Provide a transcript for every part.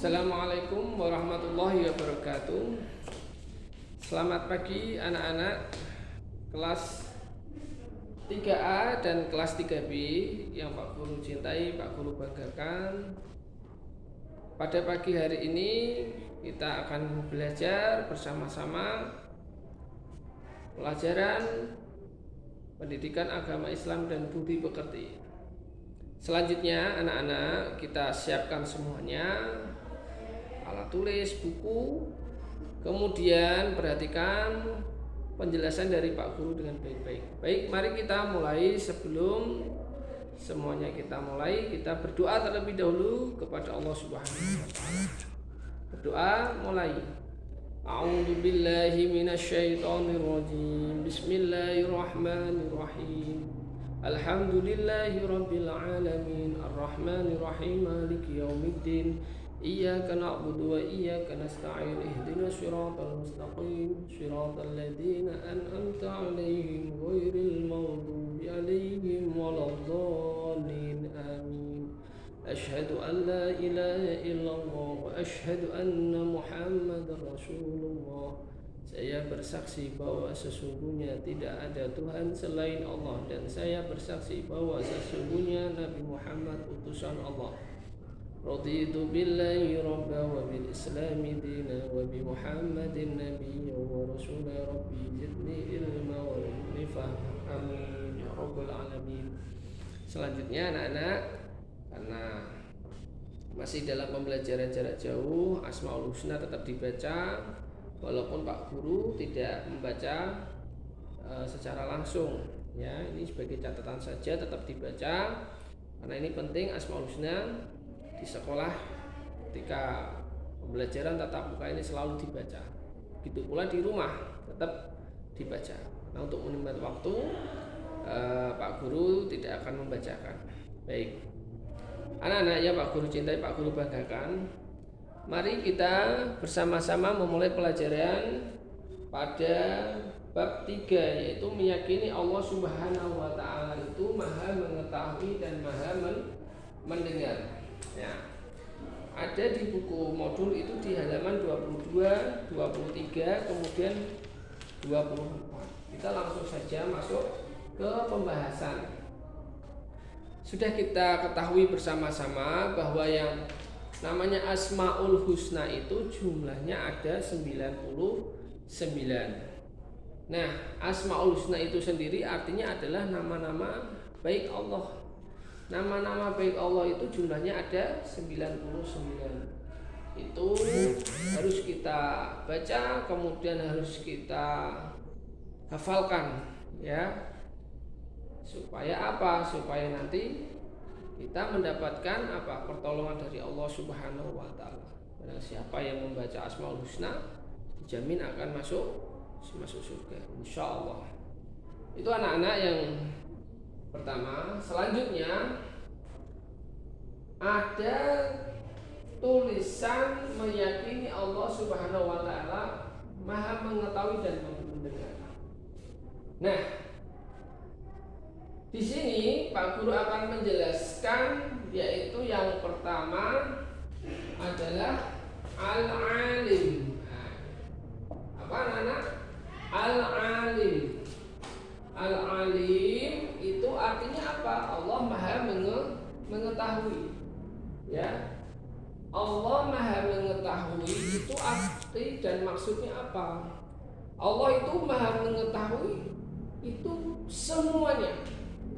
Assalamualaikum warahmatullahi wabarakatuh. Selamat pagi anak-anak kelas 3A dan kelas 3B yang Pak Guru cintai, Pak Guru banggakan. Pada pagi hari ini kita akan belajar bersama-sama pelajaran pendidikan agama Islam dan budi pekerti. Selanjutnya anak-anak kita siapkan semuanya, alat tulis, buku, kemudian perhatikan penjelasan dari Pak Guru dengan baik-baik. Baik, mari kita mulai. Sebelum semuanya kita mulai, kita berdoa terlebih dahulu kepada Allah Subhanahu wa taala. Berdoa mulai. A'udzu billahi minasyaitonir rajim. Bismillahirrahmanirrahim. Alhamdulillahi rabbil alamin. Arrahmanir rahim. Maliki yaumiddin. Iyyaka na'budu wa iyyaka nasta'in. Ihdinas siratal mustaqim. Siratal ladzina an'amta 'alaihim ghairil maghdubi 'alaihim waladdallin. Amin. Asyhadu an la ilaha illallah wa asyhadu anna Muhammadar Rasulullah. Saya bersaksi bahwa sesungguhnya tidak ada Tuhan selain Allah, dan saya bersaksi bahwa sesungguhnya Nabi Muhammad utusan Allah. Raditu billahi rabba wa bil islami dina wa bi Muhammadin nabiyya wa rasula rabbi zidni ilma wa zidni fahma. Amin ya rabbal alamin. Selanjutnya anak-anak, karena masih dalam pembelajaran jarak jauh, Asmaul Husna tetap dibaca walaupun Pak Guru tidak membaca secara langsung ya. Ini sebagai catatan saja, tetap dibaca karena ini penting. Asmaul Husna di sekolah ketika pembelajaran tatap muka ini selalu dibaca. Begitu pula di rumah tetap dibaca. Nah, untuk menghemat waktu, Pak Guru tidak akan membacakan. Baik, anak-anak ya Pak Guru cintai, Pak Guru banggakan, mari kita bersama-sama memulai pelajaran pada bab 3, yaitu meyakini Allah Subhanahu wa taala itu Maha mengetahui dan Maha mendengar. Ya. Ada di buku modul itu di halaman 22, 23, kemudian 24. Kita langsung saja masuk ke pembahasan. Sudah kita ketahui bersama-sama bahwa yang namanya Asmaul Husna itu jumlahnya ada 99. Nah, Asmaul Husna itu sendiri artinya adalah nama-nama baik Allah. Nama-nama baik Allah itu jumlahnya ada 99. Itu harus kita baca, kemudian harus kita hafalkan ya. Supaya apa? Supaya nanti kita mendapatkan apa? Pertolongan dari Allah Subhanahu wa taala. Barang siapa yang membaca Asmaul Husna dijamin akan masuk surga insyaallah. Itu anak-anak yang pertama. Selanjutnya ada tulisan meyakini Allah Subhanahu wa taala Maha mengetahui dan mendengar. Nah, di sini Pak Guru akan menjelaskan, yaitu yang pertama adalah Al-Alim. Apa anak-anak? Al-Alim. Al-Alim itu artinya apa? Allah Maha mengetahui. Ya. Allah Maha mengetahui itu arti dan maksudnya apa? Allah itu Maha mengetahui itu semuanya.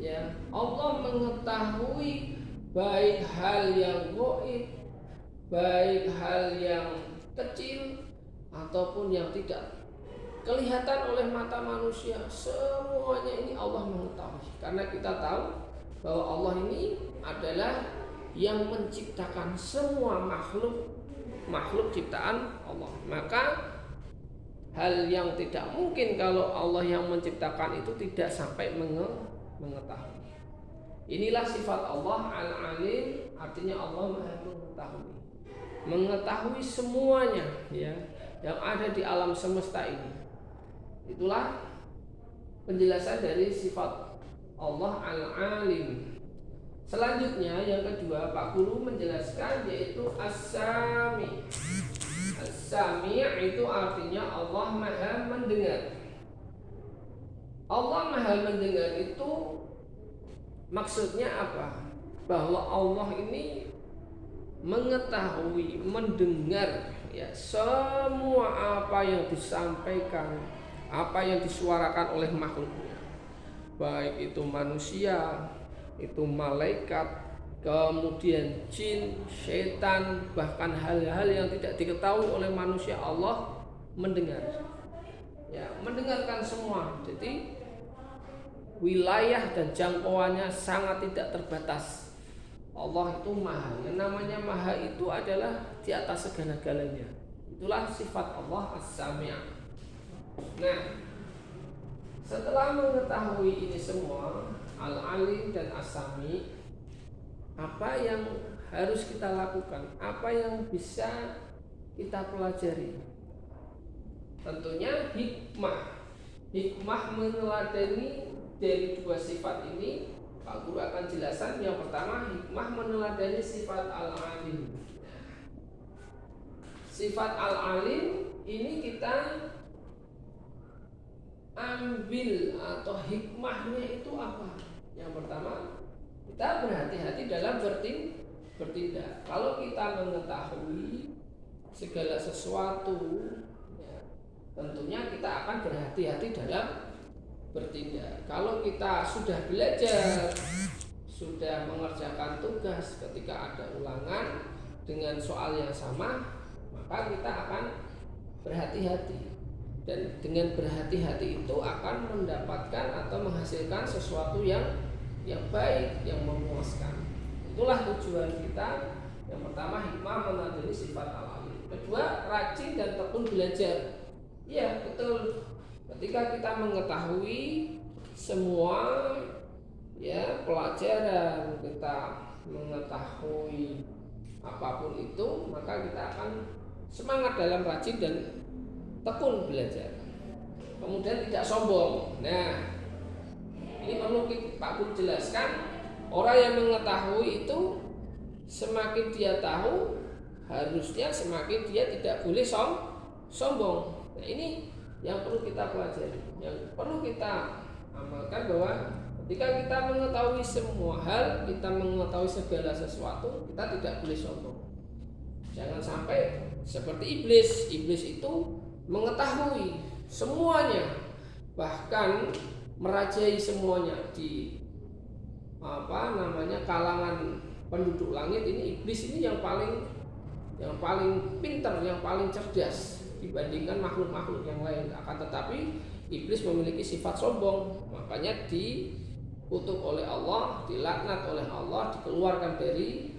Ya, Allah mengetahui baik hal yang gaib, baik hal yang kecil ataupun yang tidak kelihatan oleh mata manusia. Semuanya ini Allah mengetahui. Karena kita tahu bahwa Allah ini adalah yang menciptakan semua makhluk ciptaan Allah. Maka hal yang tidak mungkin kalau Allah yang menciptakan itu tidak sampai mengetahui. Inilah sifat Allah Al-Alim, artinya Allah Maha mengetahui. Mengetahui semuanya ya yang ada di alam semesta ini. Itulah penjelasan dari sifat Allah Al-Alim. Selanjutnya yang kedua Pak Guru menjelaskan yaitu as-sami. As-sami itu artinya Allah Maha mendengar. Allah Maha mendengar itu maksudnya apa? Bahwa Allah ini mengetahui, mendengar ya semua apa yang disampaikan, apa yang disuarakan oleh makhluknya. Baik itu manusia, itu malaikat, kemudian jin, setan, bahkan hal-hal yang tidak diketahui oleh manusia, Allah mendengar. Ya, mendengarkan semua. Jadi wilayah dan jangkauannya sangat tidak terbatas. Allah itu maha. Yang namanya maha itu adalah di atas segala-galanya. Itulah sifat Allah as-sami'. Nah, setelah mengetahui ini semua, al-alim dan as-sami', apa yang harus kita lakukan? Apa yang bisa kita pelajari? Tentunya hikmah. Hikmah meneladani dari dua sifat ini Pak Guru akan jelaskan. Yang pertama, hikmah meneladani sifat al-alim. Sifat al-alim ini kita ambil atau hikmahnya itu apa? Yang pertama, kita berhati-hati dalam bertindak. Kalau kita mengetahui segala sesuatu, ya, tentunya kita akan berhati-hati dalam bertindak. Kalau kita sudah belajar, sudah mengerjakan tugas, ketika ada ulangan dengan soal yang sama, maka kita akan berhati-hati. Dan dengan berhati-hati itu akan mendapatkan atau menghasilkan sesuatu yang baik, yang memuaskan. Itulah tujuan kita. Yang pertama, hikmah meneladani sifat al-alim. Kedua, rajin dan tekun belajar. Iya, betul. Ketika kita mengetahui semua ya pelajaran, kita mengetahui apapun itu, maka kita akan semangat dalam rajin dan tekun belajar. Kemudian tidak sombong. Nah, ini perlu Pak Guru jelaskan. Orang yang mengetahui itu semakin dia tahu, harusnya semakin dia tidak boleh sombong. Nah, ini yang perlu kita pelajari, yang perlu kita amalkan, bahwa ketika kita mengetahui semua hal, kita mengetahui segala sesuatu, kita tidak boleh sombong. Jangan sampai seperti iblis. Iblis itu mengetahui semuanya, bahkan merajai semuanya di kalangan penduduk langit. Ini iblis ini yang paling pintar, yang paling cerdas dibandingkan makhluk-makhluk yang lain. Akan tetapi iblis memiliki sifat sombong, makanya dikutuk oleh Allah, dilaknat oleh Allah, dikeluarkan dari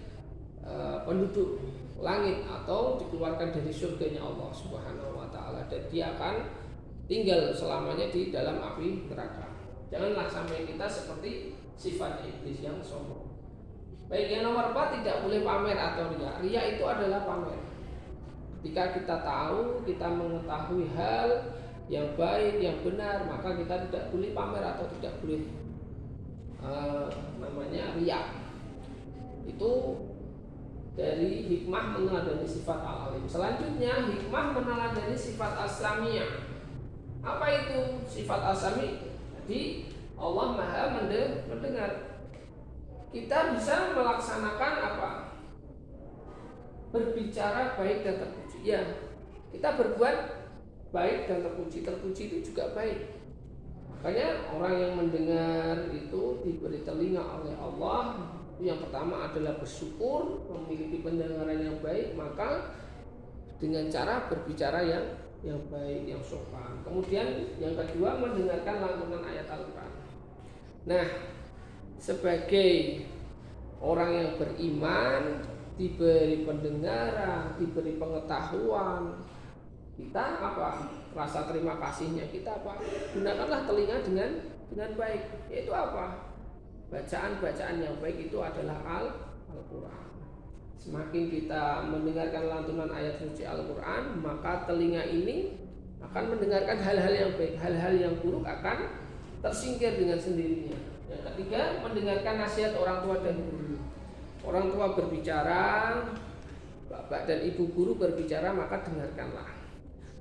penduduk langit atau dikeluarkan dari surganya Allah Subhanahu wa taala, dan dia akan tinggal selamanya di dalam api neraka. Janganlah sampai kita seperti sifat iblis yang sombong. Baik, yang nomor 4, tidak boleh pamer atau riya. Riya itu adalah pamer. Ketika kita tahu, kita mengetahui hal yang baik, yang benar, maka kita tidak boleh pamer atau tidak boleh riya. Itu dari hikmah meneladani sifat al-alim. Selanjutnya, hikmah meneladani sifat as-sami'. Apa itu sifat as-sami'? Jadi Allah Maha mendengar. Kita bisa melaksanakan apa? Berbicara baik dan terpuji. Ya, kita berbuat baik dan terpuji. Terpuji itu juga baik. Makanya orang yang mendengar itu diberi telinga oleh Allah. Yang pertama adalah bersyukur, memiliki pendengaran yang baik, maka dengan cara berbicara yang baik, yang sopan. Kemudian yang kedua, mendengarkan lantunan ayat Al-Quran. Nah, sebagai orang yang beriman, diberi pendengaran, diberi pengetahuan, kita apa? Rasa terima kasihnya kita apa? Gunakanlah telinga dengan baik. Yaitu apa? Bacaan-bacaan yang baik itu adalah Al-Quran. Semakin kita mendengarkan lantunan ayat suci Al-Quran, maka telinga ini akan mendengarkan hal-hal yang baik. Hal-hal yang buruk akan tersingkir dengan sendirinya. Ya. ketiga, mendengarkan nasihat orang tua dan guru. Orang tua berbicara, bapak dan ibu guru berbicara, maka dengarkanlah.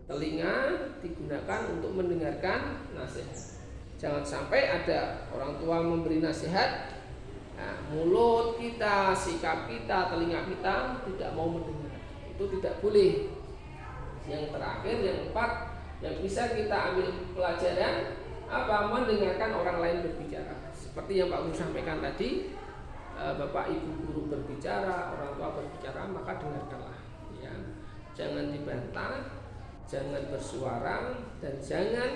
Telinga digunakan untuk mendengarkan nasihat. Jangan sampai ada orang tua memberi nasihat, nah, mulut kita, sikap kita, telinga kita tidak mau mendengar. Itu tidak boleh. Yang terakhir, yang keempat, yang bisa kita ambil pelajaran apa? Mendengarkan orang lain berbicara. Seperti yang Pak Guru sampaikan tadi, bapak ibu guru berbicara, orang tua berbicara, maka dengarkanlah. Ya, jangan dibantah, jangan bersuara, dan jangan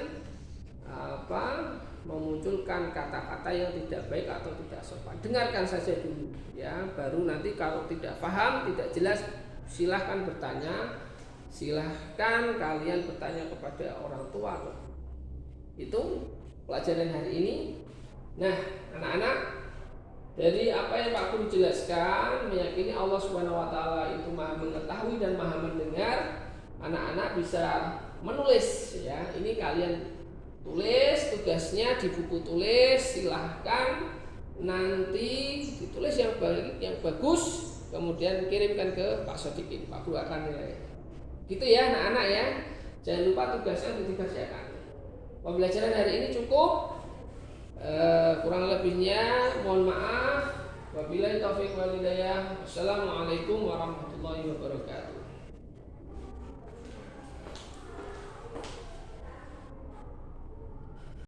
memunculkan kata-kata yang tidak baik atau tidak sopan. Dengarkan saja dulu, ya. Baru nanti kalau tidak paham, tidak jelas, silahkan bertanya. Silahkan kalian bertanya kepada orang tua. Itu pelajaran hari ini. Nah, anak-anak, dari apa yang Pak Guru jelaskan, meyakini Allah Subhanahu wa taala itu Maha mengetahui dan Maha mendengar. Anak-anak bisa menulis, ya. Ini kalian tulis tugasnya di buku tulis, silahkan nanti ditulis yang bagus, kemudian kirimkan ke Pak Sodikin. Pak Guru akan nilai. Gitu ya anak-anak ya. Jangan lupa tugasnya untuk dikerjakan. Pembelajaran hari ini cukup. Kurang lebihnya mohon maaf. Wabillahi taufiq wal hidayah. Wassalamualaikum warahmatullahi wabarakatuh.